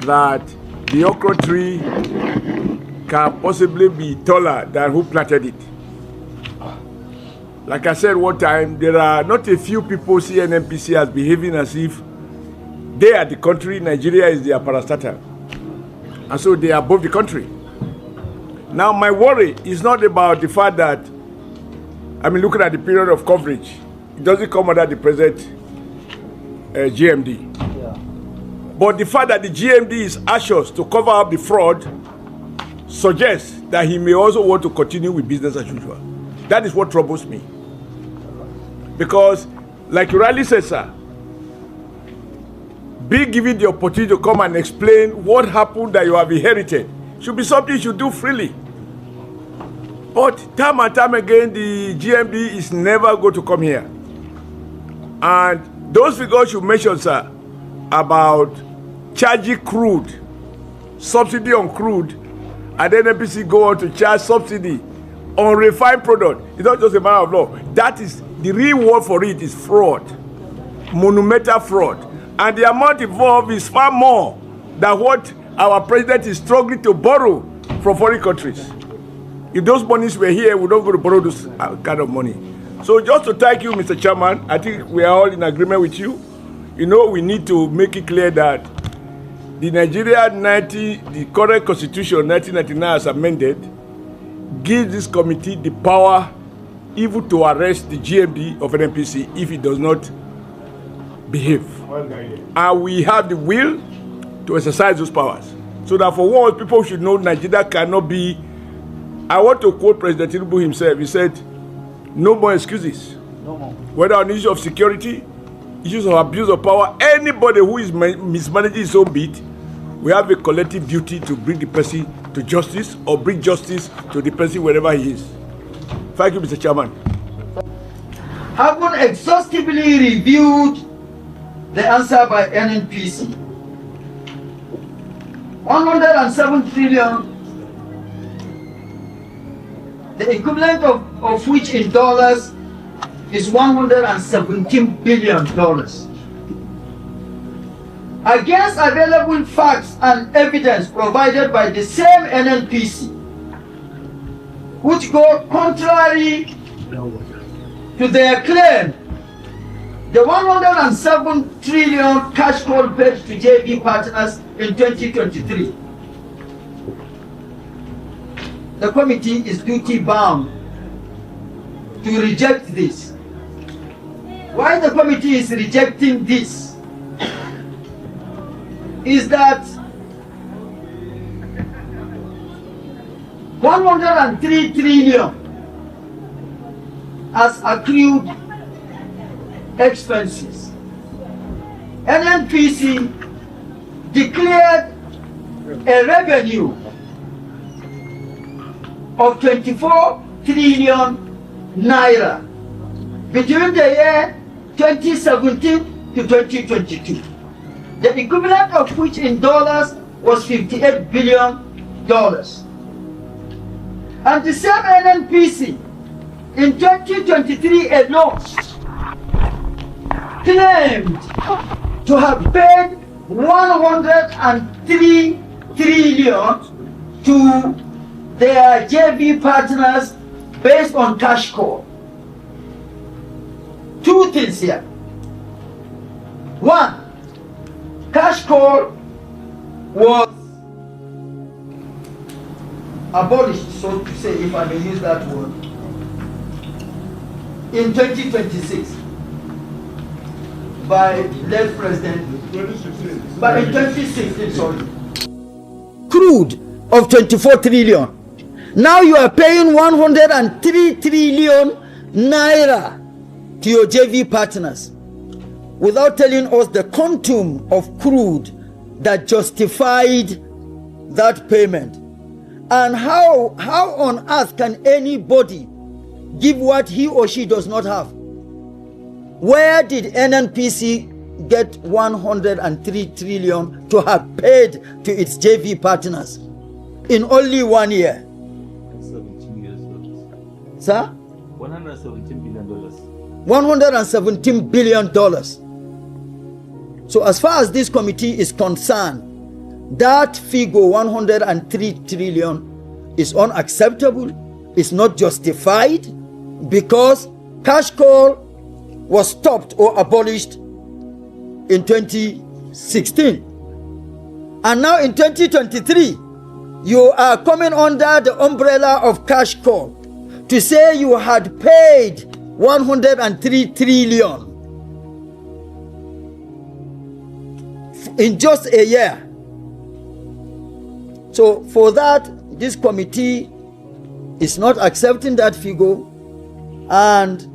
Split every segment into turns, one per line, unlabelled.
that the okra tree can possibly be taller than who planted it. Like I said one time, there are not a few people see NNPC as behaving as if they are the country, Nigeria is their parastatal. And so they are above the country. Now my worry is not about the fact that, looking at the period of coverage, it doesn't come under the present GMD. Yeah. But the fact that the GMD is anxious to cover up the fraud suggests that he may also want to continue with business as usual. That is what troubles me. Because, like you rightly said, sir, being given the opportunity to come and explain what happened that you have inherited should be something you should do freely. But time and time again, the GMD is never going to come here. And those figures you mentioned, sir, about charging crude, subsidy on crude, and then NNPC go on to charge subsidy on refined product. It's not just a matter of law. That is, the real word for it is fraud. Monumental fraud. And the amount involved is far more than what our president is struggling to borrow from foreign countries. If those monies were here, we don't go to borrow this kind of money. So just to thank you, Mr. Chairman, I think we are all in agreement with you. You know, we need to make it clear that the the current constitution, 1999 as amended, gives this committee the power even to arrest the GMD of NNPC if it does not behave. And we have the will to exercise those powers. So that for once, people should know Nigeria cannot be. I want to quote President Tinubu himself. He said, no more excuses. No more. Whether on issues of security, issues of abuse of power, anybody who is mismanaging his own bit, we have a collective duty to bring the person to justice or bring justice to the person wherever he is. Thank you, Mr. Chairman.
Having exhaustively reviewed the answer by NNPC, 107 trillion, the equivalent of which in dollars is $117 billion. Against available facts and evidence provided by the same NNPC, which go contrary to their claim, the 107 trillion cash call paid to JV partners in 2023. The committee is duty bound to reject this. Why the committee is rejecting this is that 103 trillion as accrued expenses. NNPC declared a revenue of 24 trillion naira between the year 2017 to 2022, the equivalent of which in dollars was $58 billion. And the same NNPC in 2023 alone claimed to have paid 103 trillion to their JV partners based on cash call. Two things here. One, cash call was abolished, so to say, if I may use that word, in 2026 by late President, but in 2016, sorry. Crude of 24 trillion. Now you are paying 103 trillion naira to your JV partners without telling us the quantum of crude that justified that payment. And how on earth can anybody give what he or she does not have? Where did NNPC get 103 trillion to have paid to its JV partners in only 1 year?
17 years.
Sir?
$117 billion.
$117 billion. So as far as this committee is concerned, that figure 103 trillion is unacceptable, is not justified, because cash call was stopped or abolished in 2016. And now in 2023, you are coming under the umbrella of cash call to say you had paid 103 trillion in just a year. So for that, this committee is not accepting that figure, and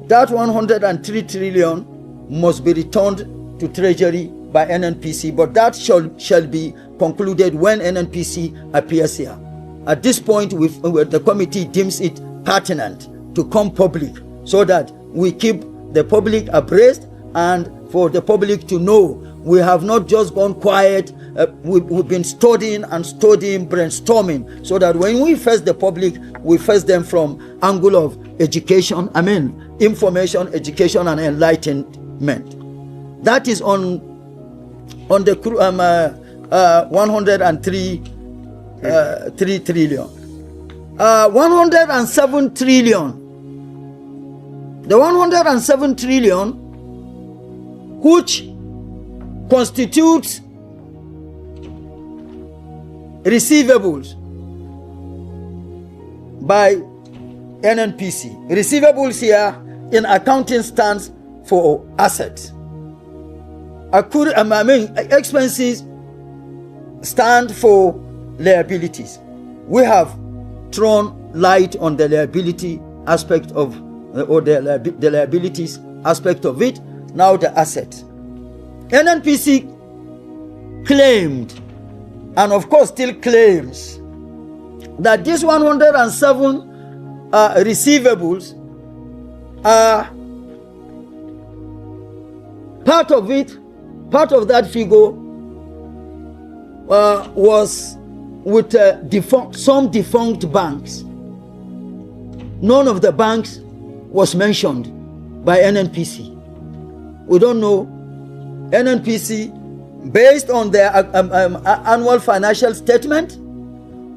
that 103 trillion must be returned to Treasury by NNPC, but that shall be concluded when NNPC appears here. At this point, the committee deems it pertinent to come public so that we keep the public abreast and for the public to know we have not just gone quiet. We've been studying, brainstorming, so that when we face the public, we face them from angle of education, information, education, and enlightenment. That is on the 103 3 trillion. 107 trillion. The 107 trillion, which constitutes receivables by NNPC. Receivables here in accounting stands for assets. Expenses stand for liabilities. We have thrown light on the liability aspect of, or the liabilities aspect of it. Now the assets. NNPC claimed, and of course still claims, that this 107 receivables are part of it. Part of that figure was with some defunct banks. None of the banks was mentioned by NNPC. We don't know. NNPC, based on their annual financial statement,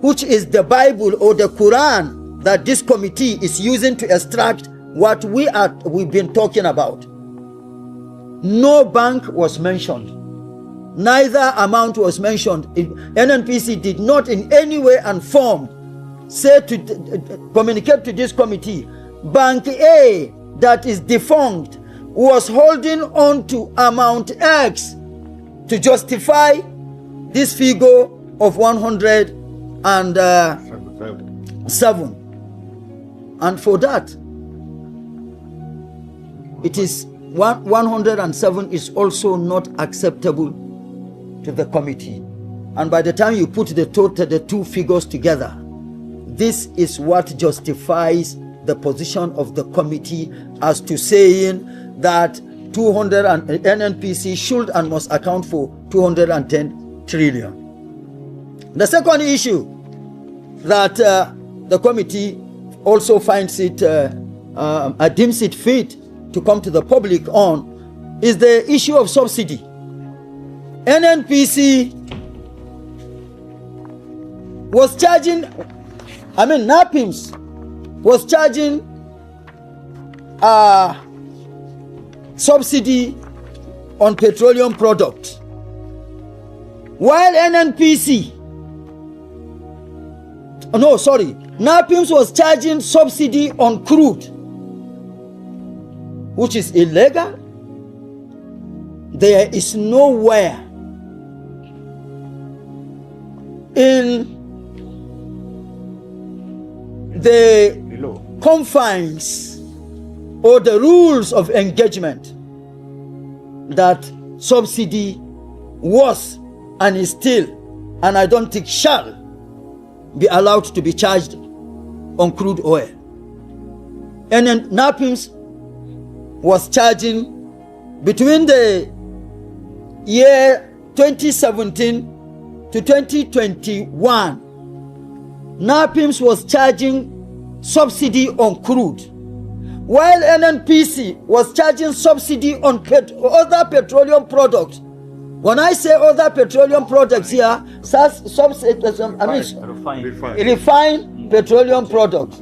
which is the Bible or the Quran that this committee is using to extract what we've been talking about, no bank was mentioned. Neither amount was mentioned. NNPC did not in any way and form communicate to this committee, Bank A that is defunct was holding on to amount X to justify this figure of 107. And for that, it is 107 is also not acceptable to the committee. And by the time you put the two figures together, this is what justifies the position of the committee as to saying that NNPC should and must account for 210 trillion. The second issue that the committee also finds it, deems it fit to come to the public on, is the issue of subsidy. NNPC was charging, NAPIMS was charging subsidy on petroleum products, while NAPIMS was charging subsidy on crude, which is illegal. There is nowhere in the confines or the rules of engagement that subsidy was and is still, and I don't think shall, be allowed to be charged on crude oil. And then NAPIMS was charging between the year 2017 to 2021. NAPIMS was charging subsidy on crude, while NNPC was charging subsidy on other petroleum products When I say other petroleum products here, refined petroleum products,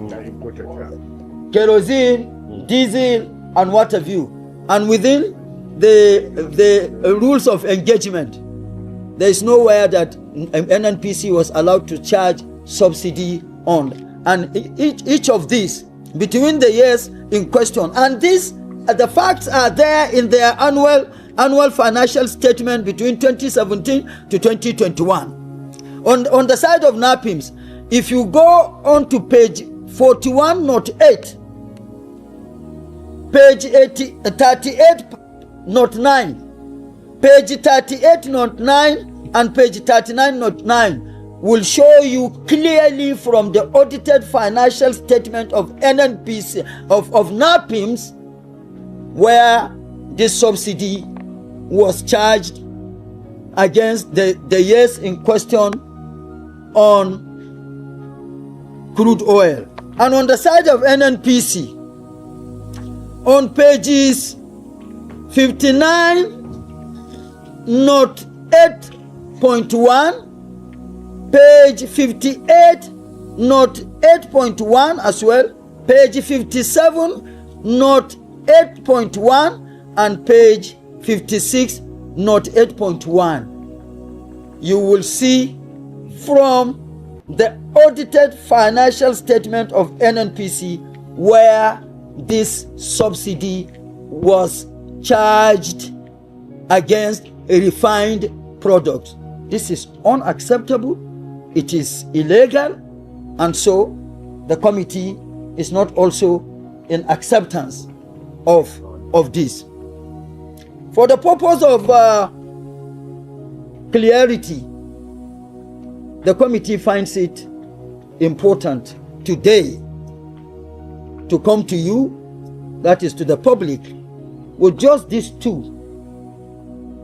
kerosene, diesel, and what have you. And within the rules of engagement, there is nowhere that NNPC was allowed to charge subsidy on. And each of these, between the years in question, and the facts are there in their annual financial statement between 2017 to 2021. On the side of NAPIMS, if you go on to page 41 note 8, page 38 note 9, page 38 note 9, and page 39 note 9 will show you clearly from the audited financial statement of NNPC, of NAPIMS, where this subsidy was charged against the years in question on crude oil. And on the side of NNPC, on pages 59 note 8.1, page 58 note 8.1 as well, page 57 note 8.1, and page 56 note 8.1, you will see from the audited financial statement of NNPC where this subsidy was charged against refined products. This is unacceptable, it is illegal, and so the committee is not also in acceptance of this. For the purpose of clarity, the committee finds it important today to come to you, that is to the public, with just these two,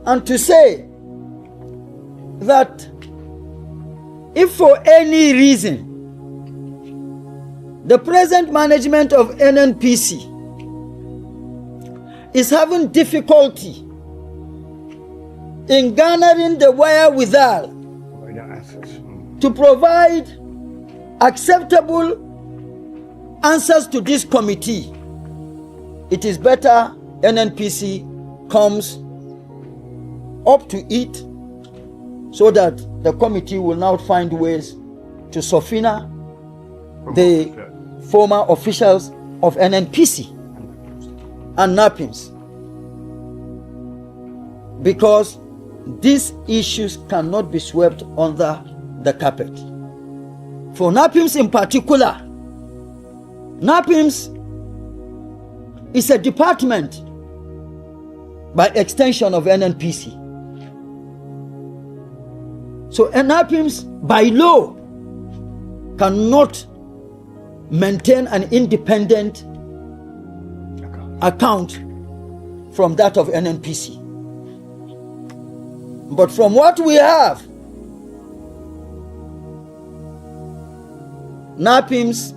and to say that if for any reason the present management of NNPC is having difficulty in garnering the wherewithal to provide acceptable answers to this committee, it is better NNPC comes up to it, so that the committee will now find ways to subpoena the former officials of NNPC and NAPIMS, because these issues cannot be swept under the carpet. For NAPIMS in particular, NAPIMS is a department by extension of NNPC. So NAPIMS by law cannot maintain an independent account from that of NNPC. But from what we have, NAPIMS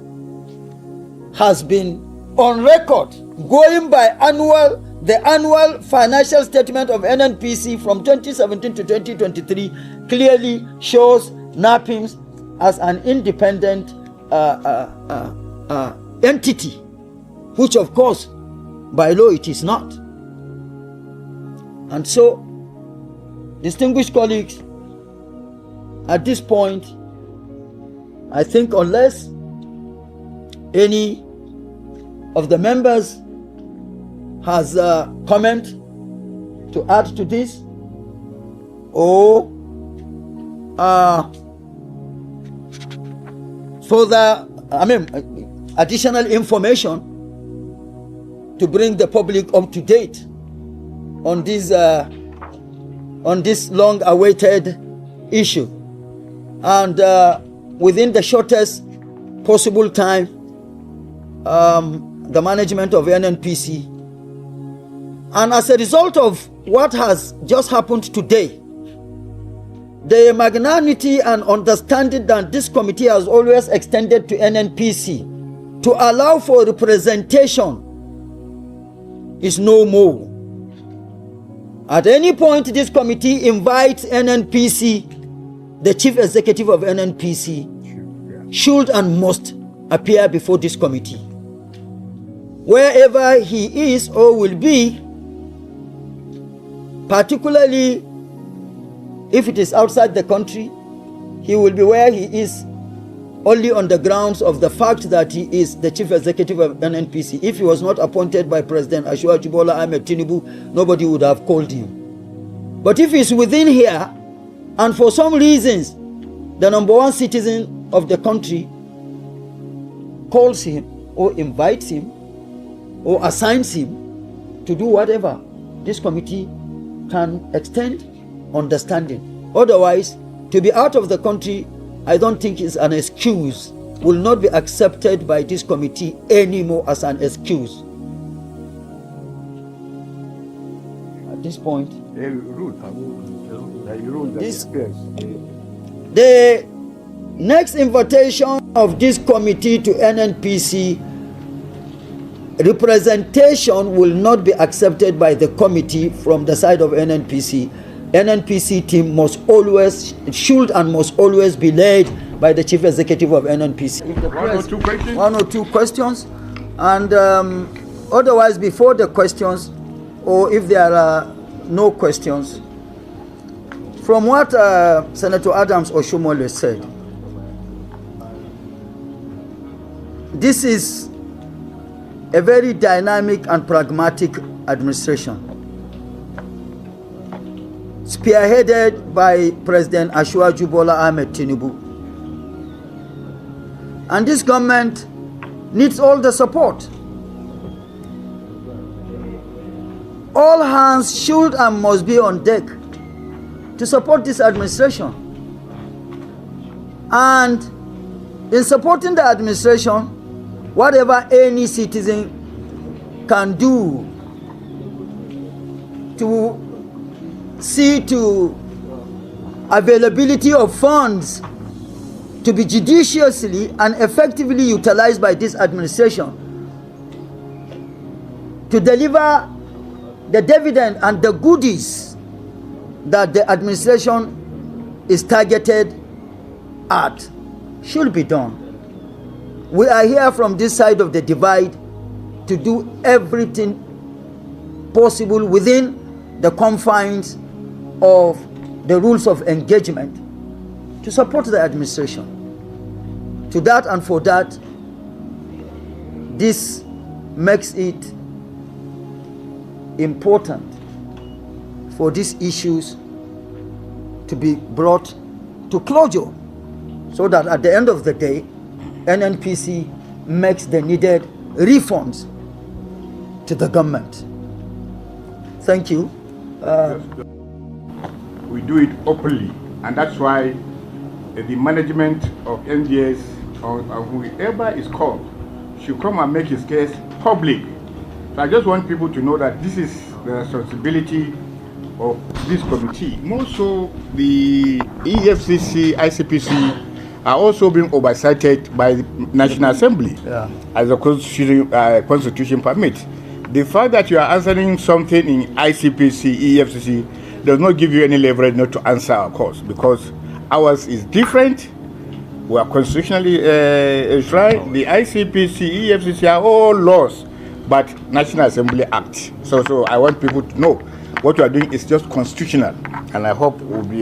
has been on record going by the annual financial statement of NNPC from 2017 to 2023 clearly shows NAPIMS as an independent entity, which of course by law it is not. And so, distinguished colleagues, at this point, I think unless any of the members has a comment to add to this, or further, additional information to bring the public up to date on this long-awaited issue, and within the shortest possible time, the management of NNPC, and as a result of what has just happened today, the magnanimity and understanding that this committee has always extended to NNPC to allow for representation is no more. At any point, this committee invites NNPC, the chief executive of NNPC, should and must appear before this committee. Wherever he is or will be, particularly if it is outside the country, he will be where he is only on the grounds of the fact that he is the chief executive of NNPC. If he was not appointed by President Oshiomhole Tinubu, nobody would have called him. But if he's within here, and for some reasons, the number one citizen of the country calls him or invites him or assigns him to do whatever, this committee can extend understanding. Otherwise, to be out of the country, I don't think is an excuse, will not be accepted by this committee anymore as an excuse. At this point, the next invitation of this committee to NNPC representation will not be accepted by the committee from the side of NNPC. NNPC team must always, should and must always be led by the chief executive of NNPC. One or two questions. And otherwise, before the questions, or if there are no questions, from what Senator Adams Oshiomhole said, this is a very dynamic and pragmatic administration, spearheaded by President Oshiomhole Tinubu. And this government needs all the support. All hands should and must be on deck to support this administration. And in supporting the administration, whatever any citizen can do to see to availability of funds to be judiciously and effectively utilized by this administration to deliver the dividend and the goodies that the administration is targeted at should be done. We are here from this side of the divide to do everything possible within the confines of the rules of engagement to support the administration. To that and for that, this makes it important for these issues to be brought to closure, so that at the end of the day, NNPC makes the needed refunds to the government. Thank you.
We do it openly, and that's why the management of NDS or whoever is called should come and make his case public. So I just want people to know that this is the responsibility of this committee. More so, the EFCC, ICPC are also being oversighted by the National Assembly as the constitution permits. The fact that you are answering something in ICPC, EFCC does not give you any leverage not to answer our cause, because ours is different. We are constitutionally enshrined. The ICPC, EFCC are all laws, but National Assembly Act. So I want people to know what you are doing is just constitutional, and I hope we'll be